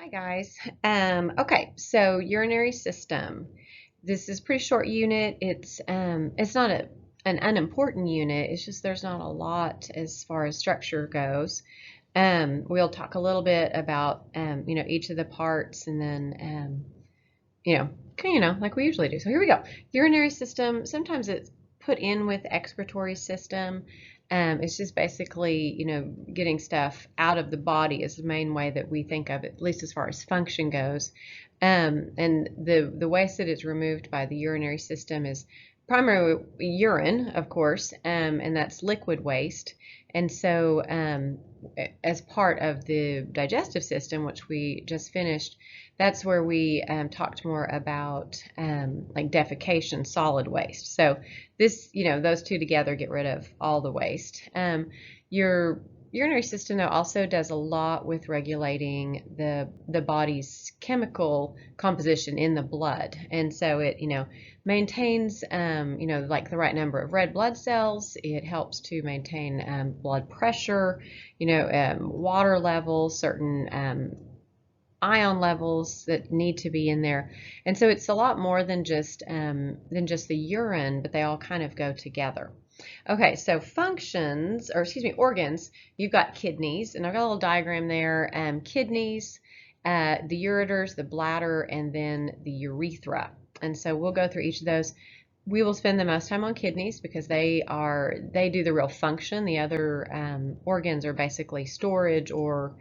Hi guys. Okay, so urinary system. This is a pretty short unit. It's not an unimportant unit. It's just there's not a lot as far as structure goes. We'll talk a little bit about each of the parts, and then like we usually do. So here we go. Urinary system. Sometimes it's put in with excretory system. It's just basically, getting stuff out of the body is the main way that we think of it, at least as far as function goes. And the waste that is removed by the urinary system is primarily urine, of course, and that's liquid waste. And so, as part of the digestive system, which we just finished, that's where we talked more about like defecation, solid waste. So this, those two together get rid of all the waste. Your urinary system, though, also does a lot with regulating the body's chemical composition in the blood, and so it maintains like the right number of red blood cells. It helps to maintain blood pressure, water levels, certain ion levels that need to be in there. And so it's a lot more than just the urine, but they all kind of go together. Okay, so functions, or excuse me, organs. You've got kidneys, and I've got a little diagram there. Kidneys, the ureters, the bladder, and then the urethra. And so we'll go through each of those. We will spend the most time on kidneys because they do the real function. The other organs are basically storage or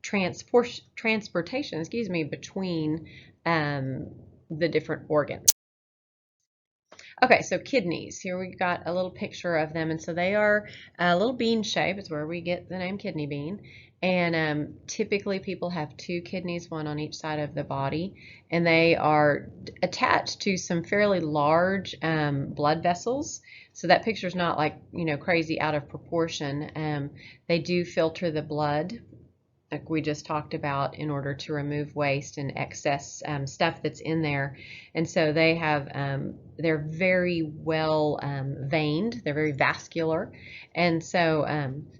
transportation, between the different organs. Okay, so kidneys. Here we got a little picture of them, and so they are a little bean shape. It's where we get the name kidney bean. And typically people have two kidneys, one on each side of the body, and they are attached to some fairly large blood vessels. So that picture is not like, crazy out of proportion. They do filter the blood, like we just talked about, in order to remove waste and excess stuff that's in there. And so they have, they're very well veined, they're very vascular. And so,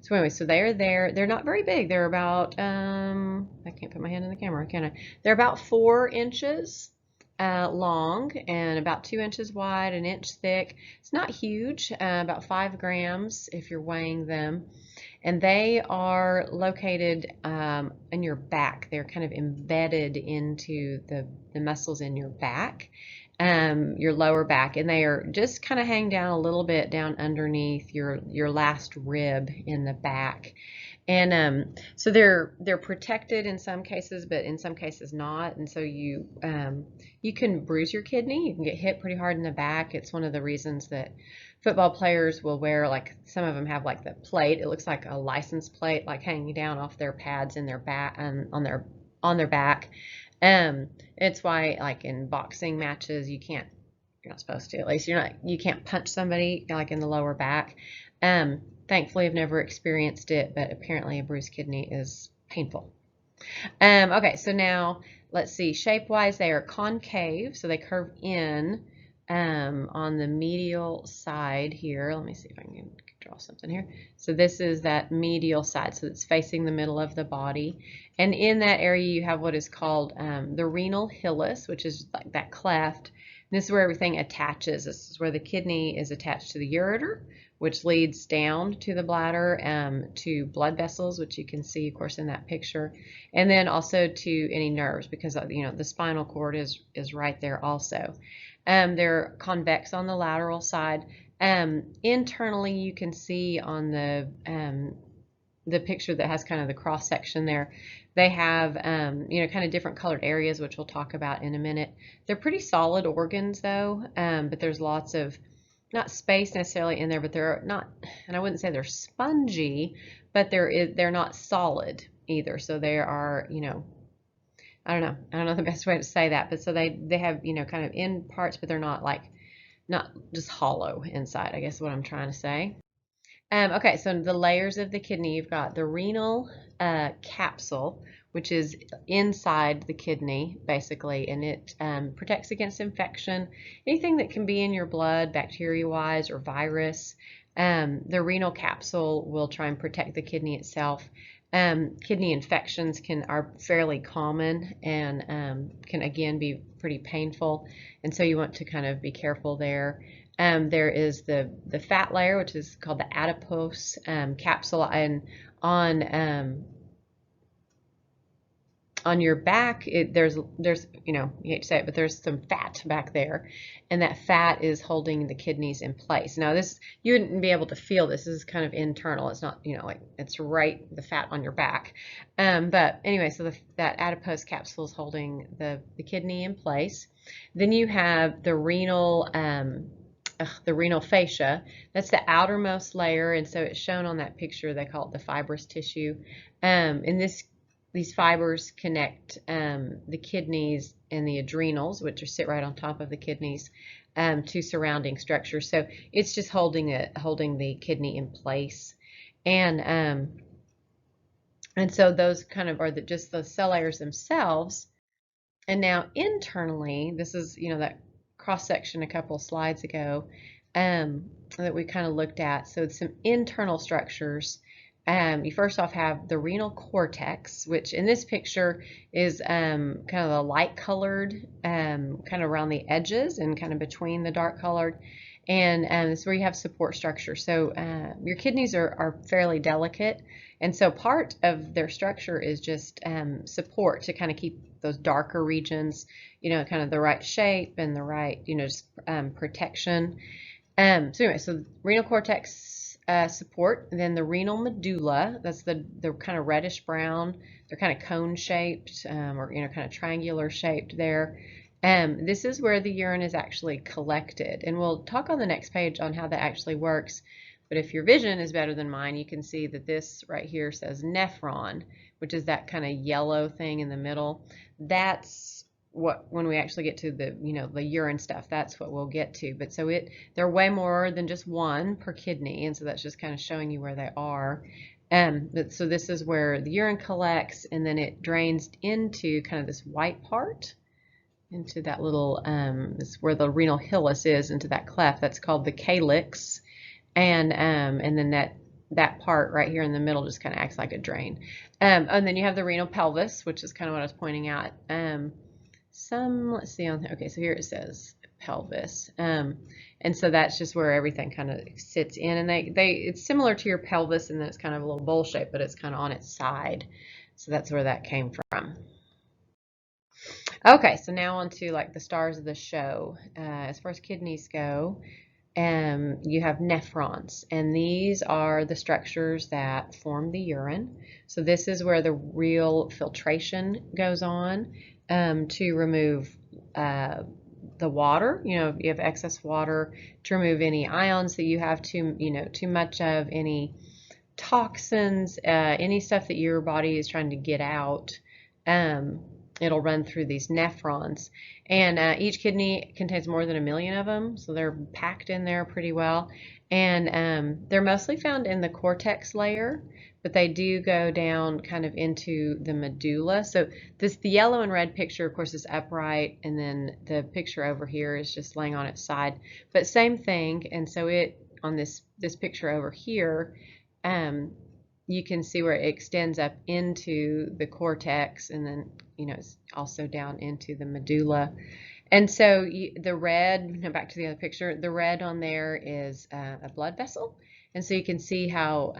so they're there. They're not very big. They're about, I can't put my hand in the camera, can I? They're about 4 inches long and about 2 inches wide, an inch thick. It's not huge, about 5 grams if you're weighing them. And they are located in your back. They're kind of embedded into the muscles in your back, your lower back, and they are just kind of hang down a little bit down underneath your last rib in the back. And so they're protected in some cases, but in some cases not. And so you can bruise your kidney. You can get hit pretty hard in the back. It's one of the reasons that football players will wear, like, some of them have like the plate. It looks like a license plate, like hanging down off their pads in their back, on their back. It's why, like, in boxing matches, you're not supposed to, at least you can't punch somebody like in the lower back. Thankfully, I've never experienced it, but apparently a bruised kidney is painful. Okay, so now let's see. Shape-wise, they are concave, so they curve in on the medial side here. Let me see if I can draw something here. So this is that medial side, so it's facing the middle of the body. And in that area, you have what is called the renal hilus, which is like that cleft. And this is where everything attaches. This is where the kidney is attached to the ureter, which leads down to the bladder, to blood vessels, which you can see, of course, in that picture, and then also to any nerves, because the spinal cord is right there also. They're convex on the lateral side. Internally, you can see on the picture that has kind of the cross section there, they have kind of different colored areas, which we'll talk about in a minute. They're pretty solid organs, though, but there's lots of, not space necessarily in there, but they're not, and I wouldn't say they're spongy, but they're not solid either. So they are, I don't know the best way to say that, but so they have, kind of end parts, but they're not just hollow inside, I guess is what I'm trying to say. Okay, so the layers of the kidney, you've got the renal capsule, which is inside the kidney, basically, and it protects against infection, anything that can be in your blood, bacteria-wise or virus. The renal capsule will try and protect the kidney itself. Kidney infections are fairly common and can again be pretty painful, and so you want to kind of be careful there. There is the fat layer, which is called the adipose capsule, and on on your back, there's you know, you hate to say it, but there's some fat back there, and that fat is holding the kidneys in place. Now this, you wouldn't be able to feel this. This is kind of internal. It's not, you know, like it's right, the fat on your back. But anyway, so that adipose capsule is holding the kidney in place. Then you have the renal fascia. That's the outermost layer, and so it's shown on that picture. They call it the fibrous tissue. In these fibers connect the kidneys and the adrenals, which sit right on top of the kidneys, to surrounding structures. So it's just holding the kidney in place, and so those kind of are just the cell layers themselves. And now internally, this is, you know, that cross section a couple slides ago that we kind of looked at. So it's some internal structures. You first off have the renal cortex, which in this picture is kind of the light colored, kind of around the edges and kind of between the dark colored. And this is where you have support structure. So your kidneys are fairly delicate, and so part of their structure is just support to kind of keep those darker regions, you know, kind of the right shape and the right, you know, just protection. So anyway, so renal cortex support, and then the renal medulla, that's the kind of reddish brown. They're kind of cone shaped, or, you know, kind of triangular shaped there. This is where the urine is actually collected, and we'll talk on the next page on how that actually works. But if your vision is better than mine, you can see that this right here says nephron, which is that kind of yellow thing in the middle. That's what, when we actually get to the, you know, the urine stuff, that's what we'll get to. But so there are way more than just one per kidney, and so that's just kind of showing you where they are. So this is where the urine collects, and then it drains into kind of this white part, into that little, it's where the renal hilus is, into that cleft. That's called the calyx, and then that part right here in the middle just kind of acts like a drain. And then you have the renal pelvis, which is kind of what I was pointing out. Let's see on there. Okay, so here it says pelvis, and so that's just where everything kind of sits in, and it's similar to your pelvis, and then it's kind of a little bowl shape, but it's kind of on its side. So that's where that came from. Okay, so now on to like the stars of the show. As far as kidneys go, you have nephrons, and these are the structures that form the urine. So this is where the real filtration goes on, to remove the water. You know, if you have excess water, to remove any ions that you have too much of, any toxins, any stuff that your body is trying to get out. It'll run through these nephrons, and each kidney contains more than 1 million of them, so they're packed in there pretty well. And they're mostly found in the cortex layer, but they do go down kind of into the medulla. So the yellow and red picture, of course, is upright, and then the picture over here is just laying on its side, but same thing. And so on this picture over here, you can see where it extends up into the cortex, and then, you know, it's also down into the medulla. And so the red, now back to the other picture, the red on there is a blood vessel, and so you can see how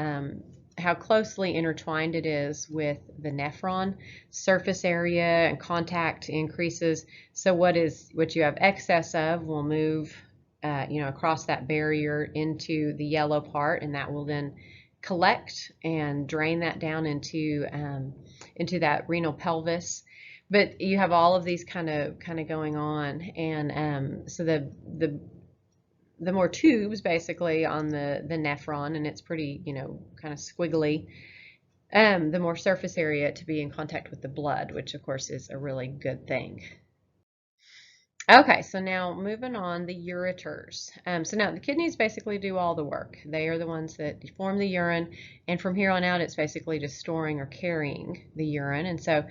closely intertwined it is with the nephron. Surface area and contact increases, so what you have excess of will move, you know, across that barrier into the yellow part, and that will then collect and drain that down into that renal pelvis. But you have all of these kind of going on, and so the more tubes basically on the nephron, and it's pretty, you know, kind of squiggly, the more surface area to be in contact with the blood, which of course is a really good thing. Okay, so now moving on, the ureters. So now the kidneys basically do all the work. They are the ones that form the urine, and from here on out, it's basically just storing or carrying the urine. And so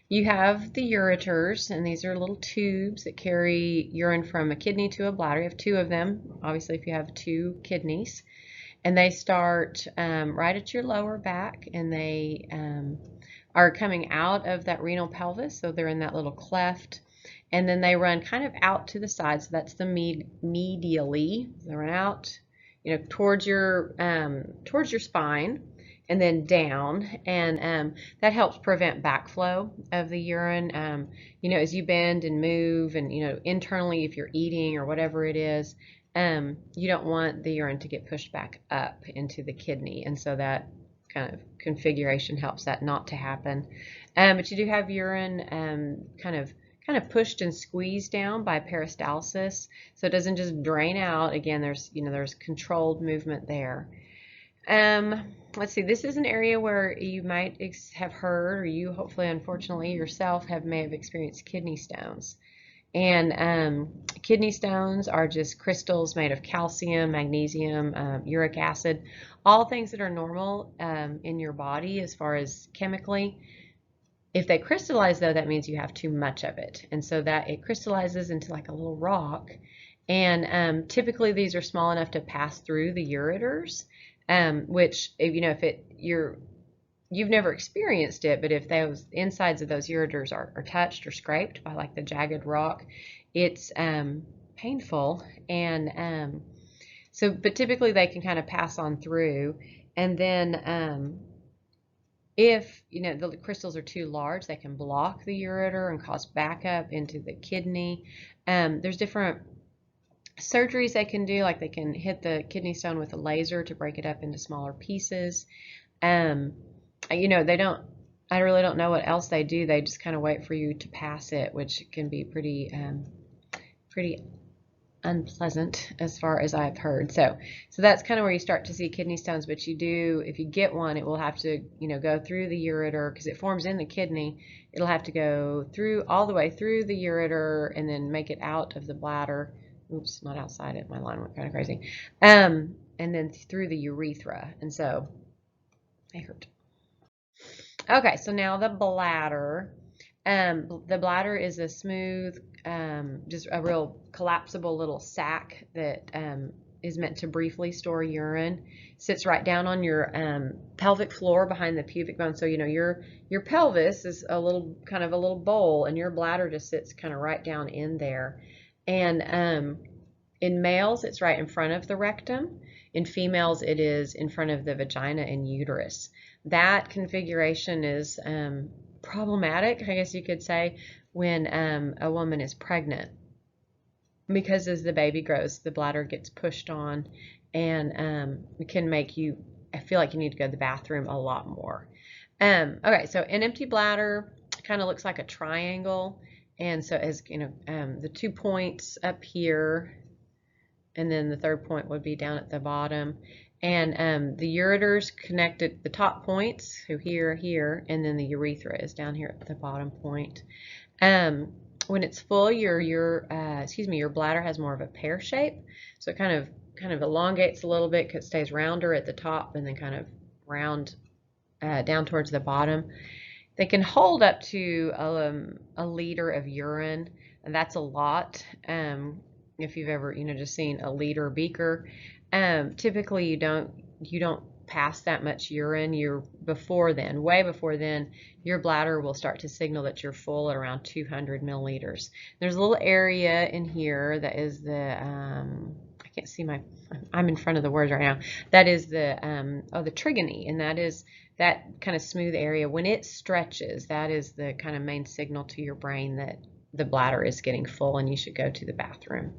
you have the ureters, and these are little tubes that carry urine from a kidney to a bladder. You have 2 of them, obviously, if you have 2 kidneys. And they start right at your lower back, and they are coming out of that renal pelvis, so they're in that little cleft, and then they run kind of out to the side, so that's the medially. They run out, towards your spine, and then down, and that helps prevent backflow of the urine. As you bend and move, and internally, if you're eating or whatever it is, you don't want the urine to get pushed back up into the kidney, and so that kind of configuration helps that not to happen. But you do have urine kind of pushed and squeezed down by peristalsis, so it doesn't just drain out. Again, there's controlled movement there. Let's see, this is an area where you might have heard, or you hopefully, unfortunately, yourself may have experienced kidney stones. And kidney stones are just crystals made of calcium, magnesium, uric acid, all things that are normal in your body as far as chemically. If they crystallize, though, that means you have too much of it, and so that it crystallizes into like a little rock. And typically these are small enough to pass through the ureters, which, you've never experienced it, but if those insides of those ureters are touched or scraped by like the jagged rock, it's painful. And but typically they can kind of pass on through. And then if the crystals are too large, they can block the ureter and cause backup into the kidney. There's different surgeries they can do, like they can hit the kidney stone with a laser to break it up into smaller pieces. I really don't know what else they do. They just kind of wait for you to pass it, which can be pretty unpleasant as far as I've heard. So that's kind of where you start to see kidney stones. But if you get one, it will have to, go through the ureter, because it forms in the kidney. It'll have to go through all the way through the ureter and then make it out of the bladder. Oops, not outside it. My line went kind of crazy. And then through the urethra. And so I hurt. Okay, so now the bladder. The bladder is a smooth, just a real collapsible little sac that is meant to briefly store urine. Sits right down on your pelvic floor behind the pubic bone. So your pelvis is a little bowl, and your bladder just sits kind of right down in there. And in males, it's right in front of the rectum. In females, it is in front of the vagina and uterus. That configuration is problematic, I guess you could say, when a woman is pregnant, because as the baby grows, the bladder gets pushed on, and it can make you feel like you need to go to the bathroom a lot more. Okay, so an empty bladder kind of looks like a triangle, and so as the 2 points up here, and then the third point would be down at the bottom. And the ureters connect at the top points, so here, and then the urethra is down here at the bottom point. When it's full, your bladder has more of a pear shape, so it kind of elongates a little bit because it stays rounder at the top and then kind of round down towards the bottom. They can hold up to a liter of urine, and that's a lot. If you've ever just seen a liter beaker, typically you don't pass that much urine. Way before then, your bladder will start to signal that you're full at around 200 milliliters. There's a little area in here that is I can't see I'm in front of the words right now. That is the trigony, and that is that kind of smooth area. When it stretches, that is the kind of main signal to your brain that the bladder is getting full and you should go to the bathroom.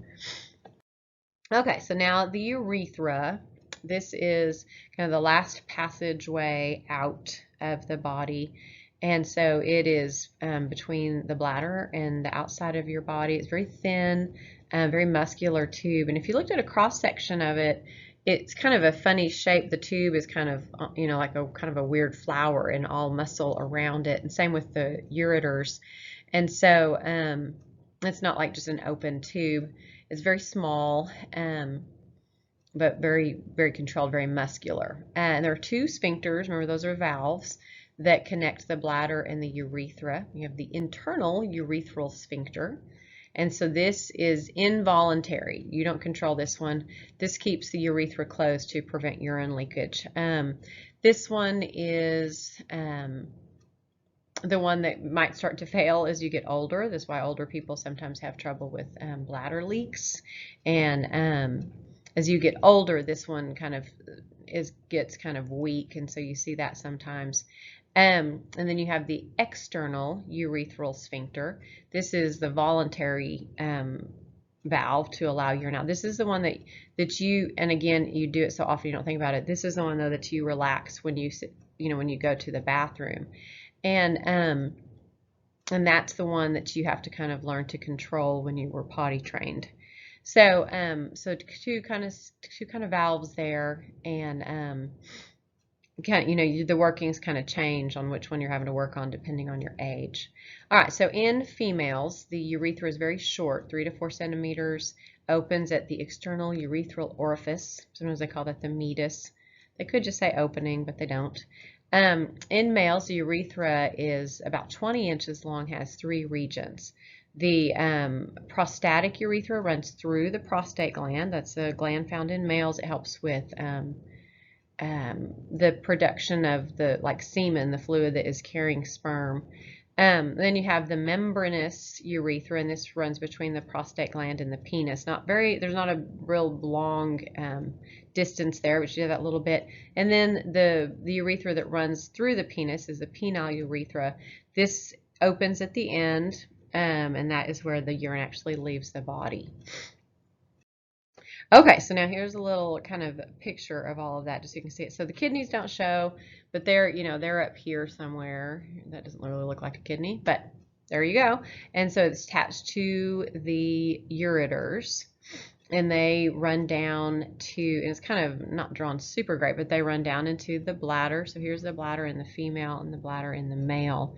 Okay, so now the urethra. This is kind of the last passageway out of the body, and so it is between the bladder and the outside of your body. It's very thin, very muscular tube, and if you looked at a cross section of it, it's kind of a funny shape. The tube is kind of like a kind of a weird flower and all muscle around it, and same with the ureters. And so it's not like just an open tube. It's very small, but very, very controlled, very muscular. And there are 2 sphincters, remember those are valves, that connect the bladder and the urethra. You have the internal urethral sphincter, And so this is involuntary. You don't control this one. This keeps the urethra closed to prevent urine leakage. This one is the one that might start to fail as you get older. That's why older people sometimes have trouble with bladder leaks. And as you get older, this one kind of gets kind of weak, and so you see that sometimes. And then you have the external urethral sphincter. This is the voluntary valve to allow urine out. This is the one that you, and again, you do it so often you don't think about it. This is the one though that you relax when you when you go to the bathroom. And that's the one that you have to kind of learn to control when you were potty trained. So so two kind of valves there, and the workings kind of change on which one you're having to work on depending on your age. All right, so in females, the urethra is very short, 3 to 4 centimeters, opens at the external urethral orifice. Sometimes they call that the meatus. They could just say opening, but they don't. In males, the urethra is about 20 inches long, has 3 regions. The prostatic urethra runs through the prostate gland. That's a gland found in males. It helps with the production of the semen, the fluid that is carrying sperm. Then you have the membranous urethra, and this runs between the prostate gland and the penis. There's not a real long distance there, but you have that little bit. And then the urethra that runs through the penis is the penile urethra. This opens at the end, and that is where the urine actually leaves the body. Okay, so now here's a little kind of picture of all of that, just so you can see it. So the kidneys don't show, but they're up here somewhere. That doesn't really look like a kidney, but there you go. And so it's attached to the ureters, and they run down to, and it's kind of not drawn super great, but they run down into the bladder. So here's the bladder in the female and the bladder in the male.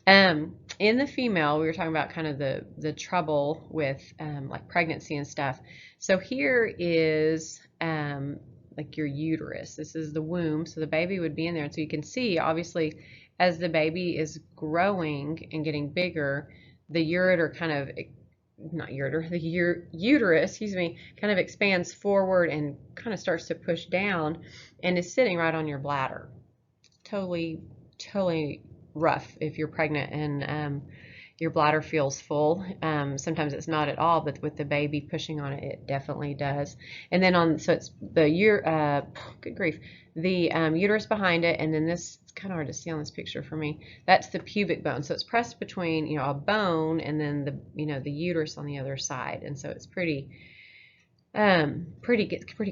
In the female, we were talking about kind of the trouble with like pregnancy and stuff. So here is like your uterus. This is the womb, so the baby would be in there. And so you can see, obviously, as the baby is growing and getting bigger, the ureter kind of, not ureter, the uterus, excuse me, kind of expands forward and kind of starts to push down and is sitting right on your bladder. Totally rough if you're pregnant and your bladder feels full. Sometimes it's not at all, but with the baby pushing on it, it definitely does. And then so it's the good grief, the uterus behind it, and then this, it's kind of hard to see on this picture for me. That's the pubic bone. So it's pressed between a bone and then the uterus on the other side, and so it's pretty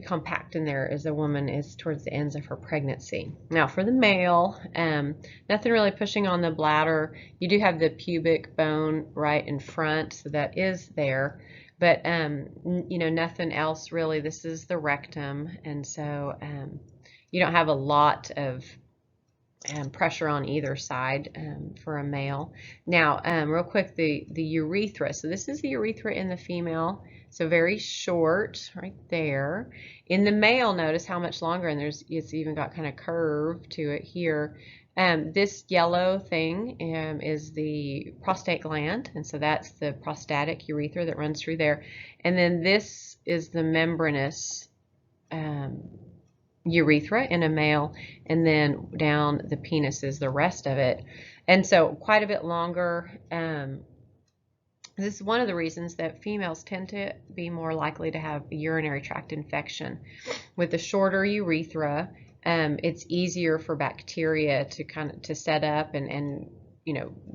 compact in there as a woman is towards the ends of her pregnancy. Now for the male, nothing really pushing on the bladder. You do have the pubic bone right in front, so that is there, but nothing else really. This is the rectum, and so you don't have a lot of pressure on either side for a male. Now real quick, the urethra. So this is the urethra in the female. So very short right there. In the male, notice how much longer, and it's even got kind of curve to it here. This yellow thing is the prostate gland, and so that's the prostatic urethra that runs through there. And then this is the membranous urethra in a male, and then down the penis is the rest of it. And so quite a bit longer. This is one of the reasons that females tend to be more likely to have a urinary tract infection. With the shorter urethra, it's easier for bacteria to set up and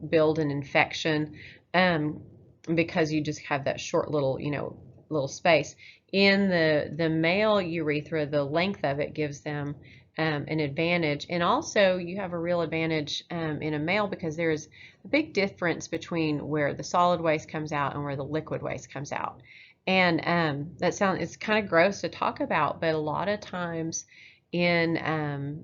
build an infection because you just have that short little space. In the male urethra, the length of it gives them an advantage, and also you have a real advantage in a male because there's a big difference between where the solid waste comes out and where the liquid waste comes out. And it's kind of gross to talk about, but a lot of times in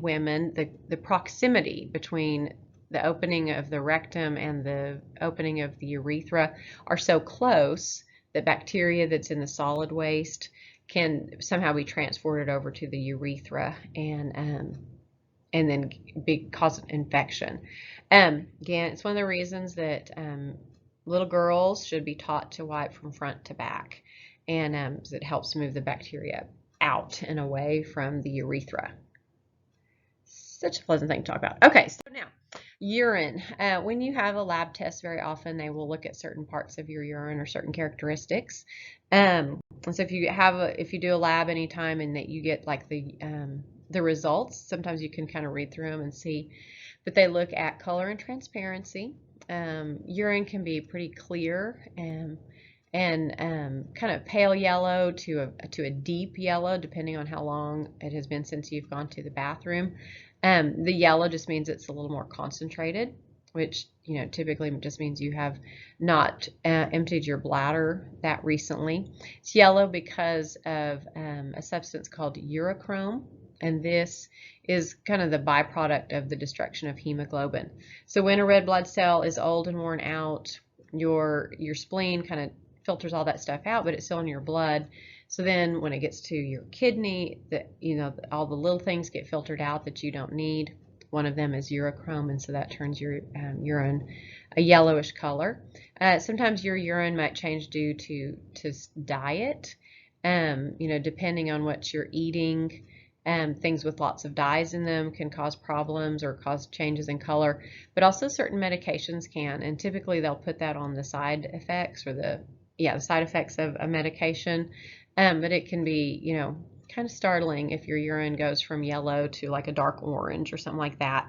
women, the proximity between the opening of the rectum and the opening of the urethra are so close that bacteria that's in the solid waste can somehow be transported over to the urethra and then cause infection. Again, it's one of the reasons that little girls should be taught to wipe from front to back, and it helps move the bacteria out and away from the urethra. Such a pleasant thing to talk about. Okay, so now urine. When you have a lab test, very often they will look at certain parts of your urine or certain characteristics. And so if you do a lab anytime and that you get like the results, sometimes you can kind of read through them and see. But they look at color and transparency. Urine can be pretty clear and kind of pale yellow to a deep yellow, depending on how long it has been since you've gone to the bathroom. The yellow just means it's a little more concentrated, which typically just means you have not emptied your bladder that recently. It's yellow because of a substance called urochrome, and this is kind of the byproduct of the destruction of hemoglobin. So when a red blood cell is old and worn out, your spleen kind of filters all that stuff out, but it's still in your blood. So then when it gets to your kidney, all the little things get filtered out that you don't need. One of them is urochrome, and so that turns your urine a yellowish color. Sometimes your urine might change due to diet, depending on what you're eating. Things with lots of dyes in them can cause problems or cause changes in color, but also certain medications can, and typically they'll put that on the side effects or the side effects of a medication. But it can be, kind of startling if your urine goes from yellow to like a dark orange or something like that.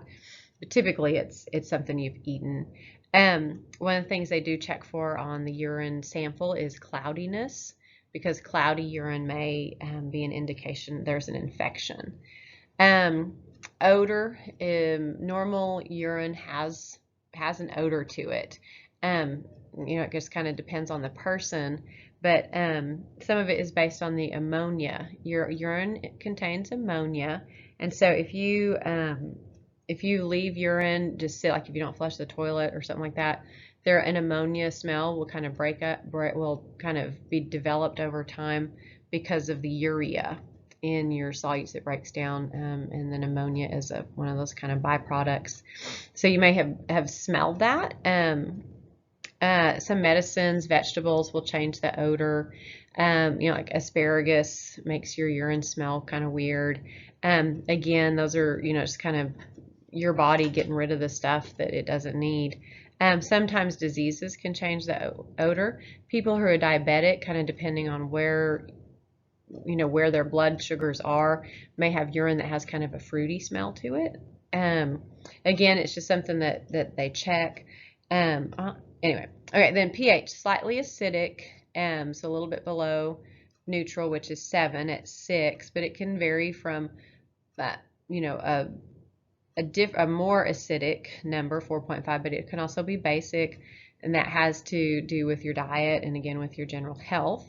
But typically it's something you've eaten. One of the things they do check for on the urine sample is cloudiness, because cloudy urine may be an indication there's an infection. Odor, normal urine has an odor to it. It just kind of depends on the person, but some of it is based on the ammonia. Your urine contains ammonia, and so if you leave urine just sit, like if you don't flush the toilet or something like that, an ammonia smell will kind of will kind of be developed over time because of the urea in your solutes that breaks down, and then ammonia is one of those kind of byproducts. So you may have smelled that. Some medicines, vegetables will change the odor. Like asparagus makes your urine smell kind of weird. Again, those are, just kind of your body getting rid of the stuff that it doesn't need. Sometimes diseases can change the odor. People who are diabetic, kind of depending on where their blood sugars are, may have urine that has kind of a fruity smell to it. Again, it's just something that they check. Anyway, okay, then pH, slightly acidic, so a little bit below neutral, which is 7 at 6, but it can vary from a more acidic number, 4.5, but it can also be basic, and that has to do with your diet and again with your general health.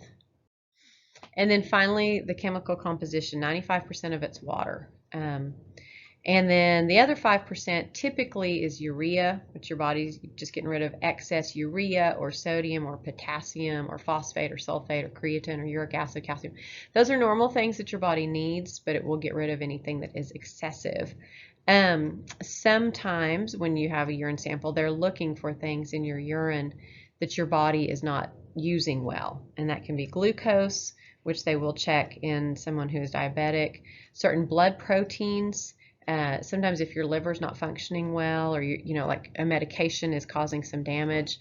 And then finally, the chemical composition, 95% of it's water. And then the other 5% typically is urea, which your body's just getting rid of excess urea or sodium or potassium or phosphate or sulfate or creatine or uric acid, calcium. Those are normal things that your body needs, but it will get rid of anything that is excessive. Sometimes when you have a urine sample, they're looking for things in your urine that your body is not using well, and that can be glucose, which they will check in someone who is diabetic, certain blood proteins. Sometimes if your liver is not functioning well, or like a medication is causing some damage,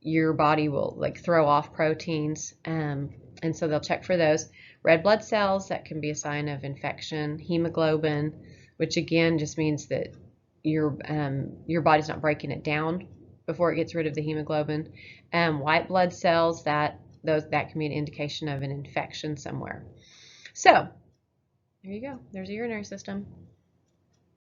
your body will like throw off proteins, and so they'll check for those. Red blood cells, that can be a sign of infection. Hemoglobin, which again just means that your body's not breaking it down before it gets rid of the hemoglobin. White blood cells, that can be an indication of an infection somewhere. So there you go. There's a urinary system.